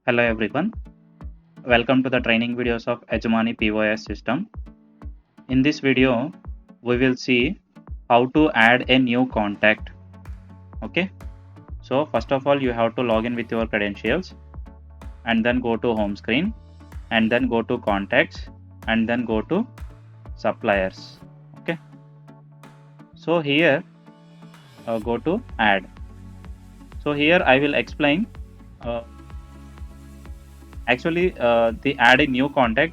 Hello everyone, welcome to the training videos of Hegemony POS system. In this video, we will see how to add a new contact. Okay, so first of all, you have to log in with your credentials and then go to home screen and then go to contacts and then go to suppliers. Okay, so here go to add. So here I will explain uh, the add a new contact.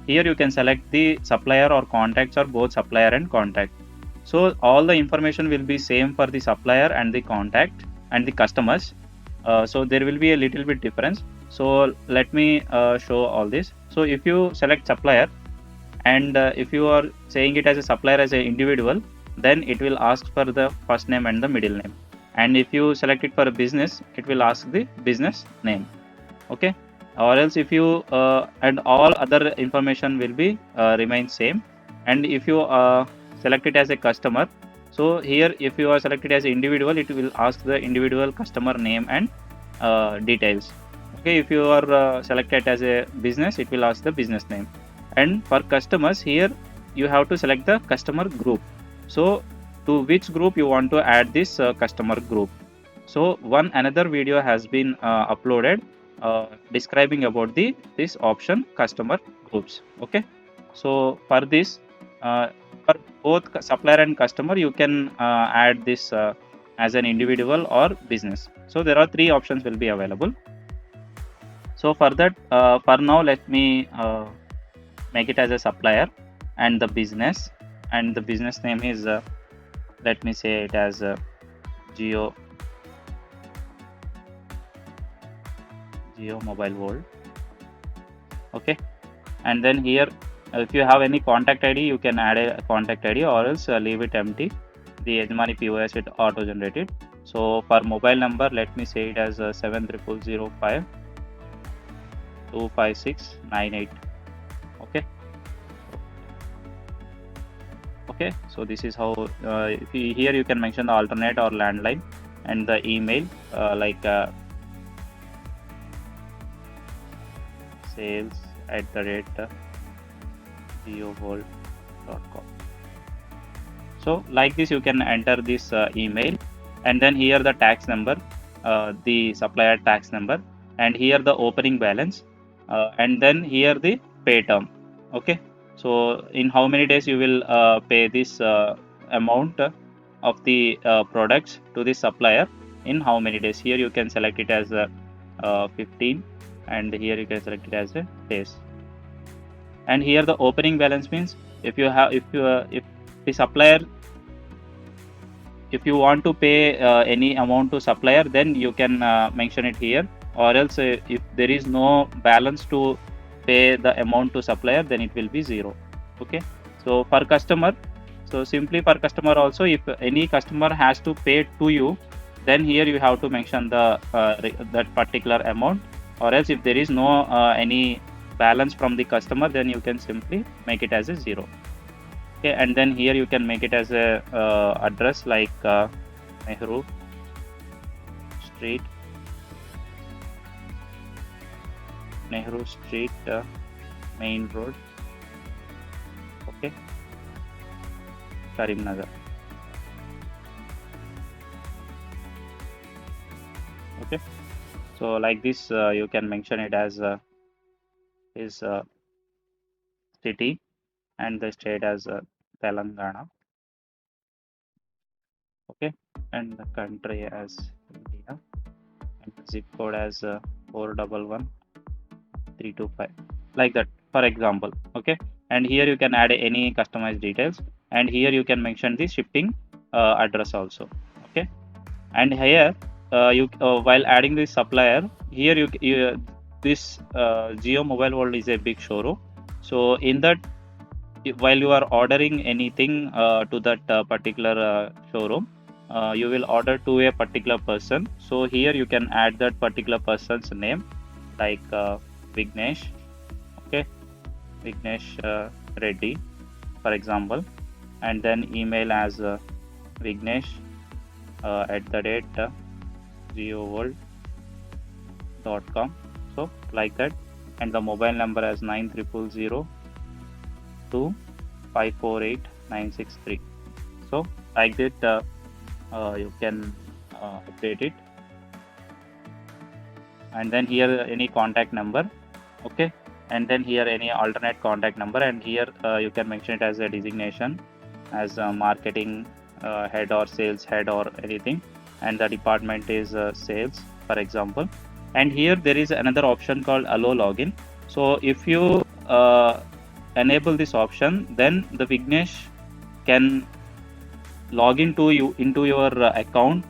Here you can select the supplier or contacts or both supplier and contact. So all the information will be same for the supplier and the contact and the customers. So there will be a little bit difference. So let me show all this. So if you select supplier and if you are saying it as a supplier as an individual, then it will ask for the first name and the middle name. And if you select it for a business, it will ask the business name. Okay, or else if you and all other information will be remain same. And if you select it as a customer, so here if you are selected as individual, it will ask the individual customer name and details. Okay, if you are selected as a business, it will ask the business name. And for customers, here you have to select the customer group. So to which group you want to add this customer group. So one another video has been uploaded describing about this option customer groups. Okay, so for this for both supplier and customer, you can add this as an individual or business. So there are three options will be available. So for that, for now, let me make it as a supplier and the business, and the business name is let me say it as Geo Mobile World. Okay, and then here if you have any contact ID, you can add a contact ID or else leave it empty. The Hegemony POS it auto generated. So for mobile number, let me say it as 70005 25698. Okay, so this is how here you can mention the alternate or landline and the email like sales@geoworld.com. So like this you can enter this email, and then here the tax number, the supplier tax number, and here the opening balance, and then here the pay term. Okay, so in how many days you will pay this amount of the products to the supplier, in how many days. Here you can select it as 15, and here you can select it as a days. And here the opening balance means if you have if the supplier, if you want to pay any amount to supplier, then you can mention it here, or else if there is no balance to pay the amount to supplier, then it will be 0. Okay, so for customer, so simply for customer also, if any customer has to pay to you, then here you have to mention the that particular amount, or else if there is no any balance from the customer, then you can simply make it as a 0. Okay, and then here you can make it as a address like Nehru Street Main Road. Okay, Karimnagar. Okay, so like this you can mention it as his city and the state as Telangana. Okay, and the country as India, and the zip code as 411325, like that, for example. Okay, and here you can add any customized details, and here you can mention the shipping address also. Okay, and here you while adding the supplier, here you this Geo Mobile World is a big showroom. So in that, while you are ordering anything to that particular showroom, you will order to a particular person. So here you can add that particular person's name like Vignesh. Okay, Vignesh Reddy, for example, and then email as Vignesh @geoworld.com. So like that, and the mobile number as 9000 to 548963. So like that, you can update it, and then here any contact number, okay, and then here any alternate contact number, and here you can mention it as a designation as a marketing head or sales head or anything, and the department is sales, for example. And here there is another option called allow login. So if you enable this option, then the Vignesh can log into your account,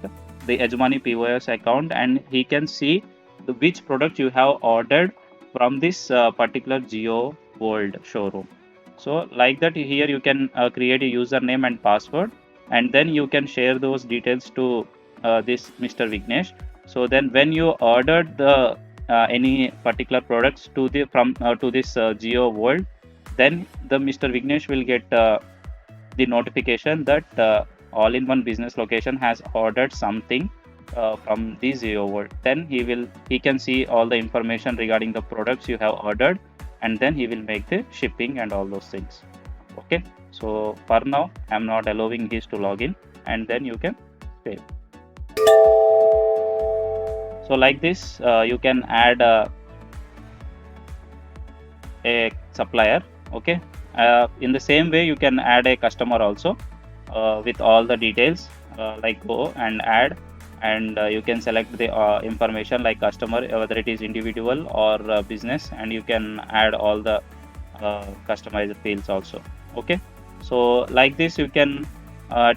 the Yajmani POS account, and he can see which product you have ordered from this particular Geo World showroom. So like that, here you can create a username and password, and then you can share those details to this Mr. Vignesh. So then when you ordered the any particular products to the from to this Geo World, then the Mr. Vignesh will get the notification that all-in-one business location has ordered something from the Geo World. Then he can see all the information regarding the products you have ordered, and then he will make the shipping and all those things. Okay, so for now I'm not allowing his to log in, and then you can save. So like this, you can add a supplier. Okay, in the same way you can add a customer also with all the details, like go and add, and you can select the information like customer, whether it is individual or business, and you can add all the customized fields also. Okay, so like this you can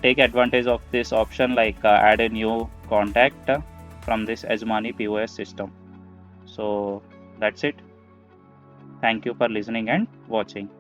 take advantage of this option, like add a new contact from this Yajmani POS system. So that's it. Thank you for listening and watching.